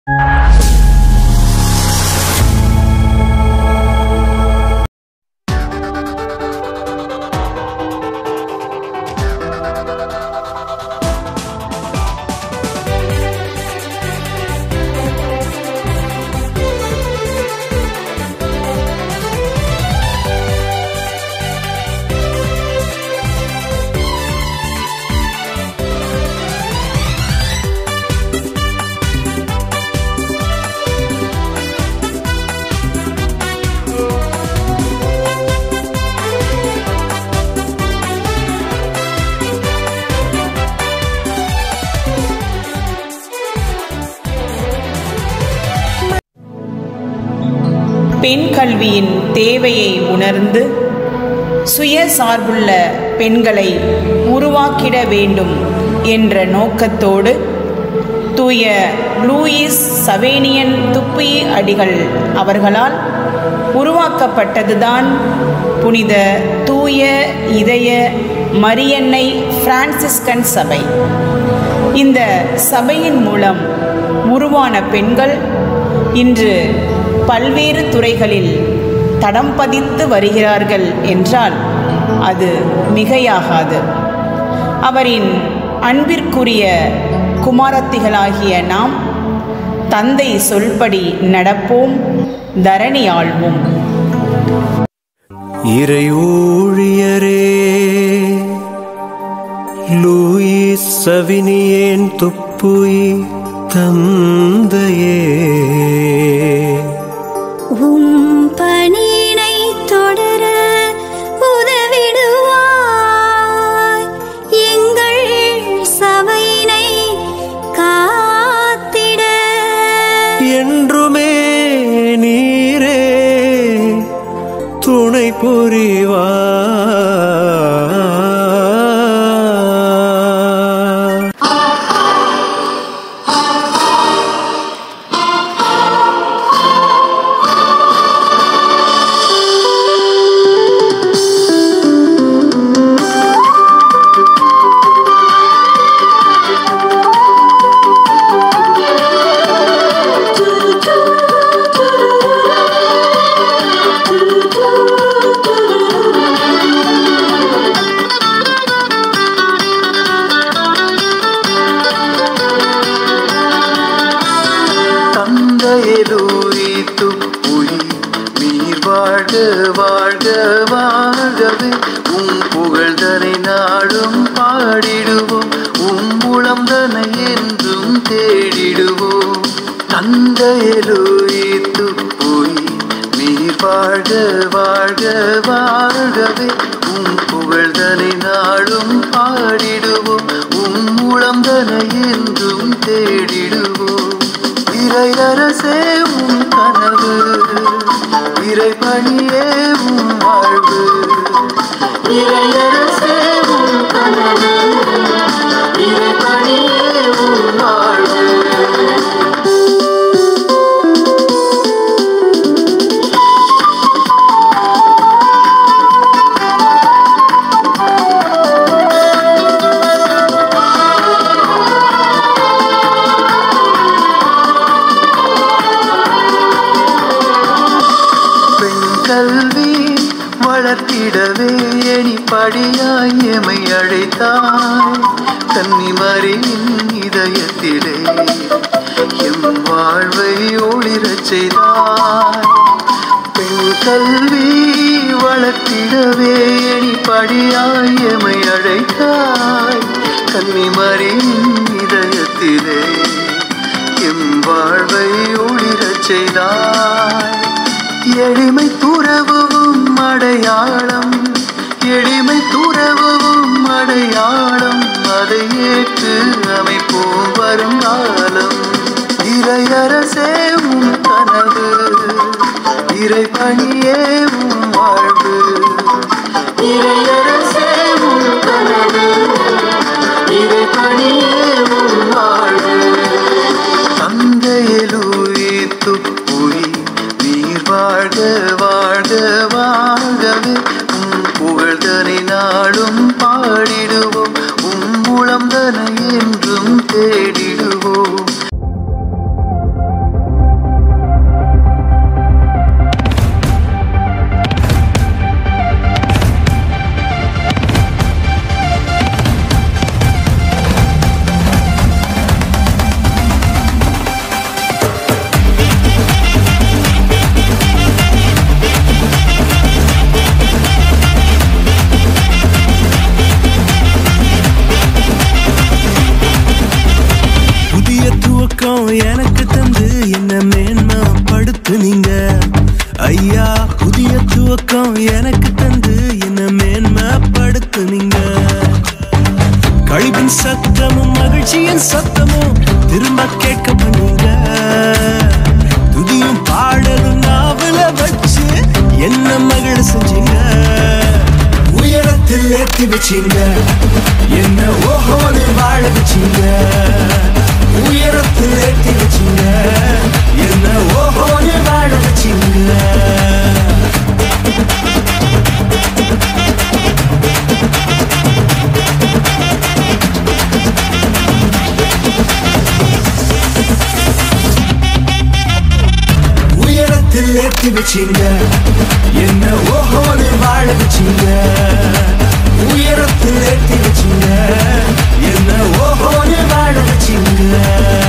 பெண் கல்வியின் தேவையை உணர்ந்து சுயசார்புள்ள பெண்களை உருவாக்கிட வேண்டும் என்ற நோக்கத்தோடு தூய லூயிஸ் சவேனியன் துப்புயி அடிகள் அவர்களால் உருவாக்கப்பட்டதுதான் புனித தூய இதய மரியன்னை பிரான்சிஸ்கன் சபை. இந்த சபையின் மூலம் உருவான பெண்கள் இன்று பல்வேறு துறைகளில் தடம் பதித்து வருகிறார்கள் என்றால் அது மிகையாகாது. அவரின் அன்பிற்குரிய குமாரத்திகளாகிய நாம் தந்தை சொல்படி நடப்போம், தரணி ஆள்வோம். இறையூழியரே, லூயிஸ் சவேனியன் துப்புயி தந்தையே, பணியினை தொடர உதவிடுவாய். எங்கள் சபையினை காத்திட என்றுமே நீரே துணை புரிவாய். வாழ்க வாழ்கவே உம் புகழ்தனை நாடும் பாடிடுவோம், உம் மூலம் தனை என்றும் தேடிடுவோம். தந்தையே லூயிஸ் துப்புயி நீர் வாழ்க வாழ்க வாழ்கவே உம் புகழ்தனை நாடும் பாடிடுவோம், உம் மூலம் தனை என்றும் தேடிடுவோம். இறையரசே உம் கனவு, இறை பணியே உம் வாழ்வு. இறையரசே உம் கனவு, இறை பணியே உம் வாழ்வு. கல்வி வளர்த்திடவே எணிப்படியாய் எமை அழைத்தாய். கன்னிமரியின் இதயத்திலே எம் வாழ்வை ஒளிரச் செய்தாய். பெண் கல்வி வளர்த்திடவே எணிப்படியாய் எமை அழைத்தாய். கன்னிமரியின் இதயத்திலே எம் வாழ்வை ஒளிரச் செய்தாய். எளிமை துறவும் அடையாளம், எளிமை துறவும் அடையாளம், அதை ஏற்று அமைப்போம் வருங்காலம். இறையரசே உம் கனவு, இறை பணியே உம் வாழ்வு. இறையரசே உம் கனவு, இறை பணியே உம் வாழ்வு. தந்தையே லூயிஸ் துப்புயி நீர் வாழ்க வாழ்க வாழ்கவே உம் புகழ்தனை நாடும் பாடிடுவோம், உம் மூலம் தனை என்றும் தேடிடுவோம். வச்சிங்க, என்ன ஓஹோன்னு வாழ வச்சிங்க. உயரத்தில் ஏற்றி வச்சிங்க, என்ன ஓஹோன்னு வாழ வச்சிங்க. உயரத்தில் ஏற்றி வச்சிங்க, என்ன ஓஹோன்னு வாழ வச்சிங்க. உயரத்தில் ஏற்றி வச்சிங்க, என்ன ஓஹோன்னு வாழ வச்சிங்க.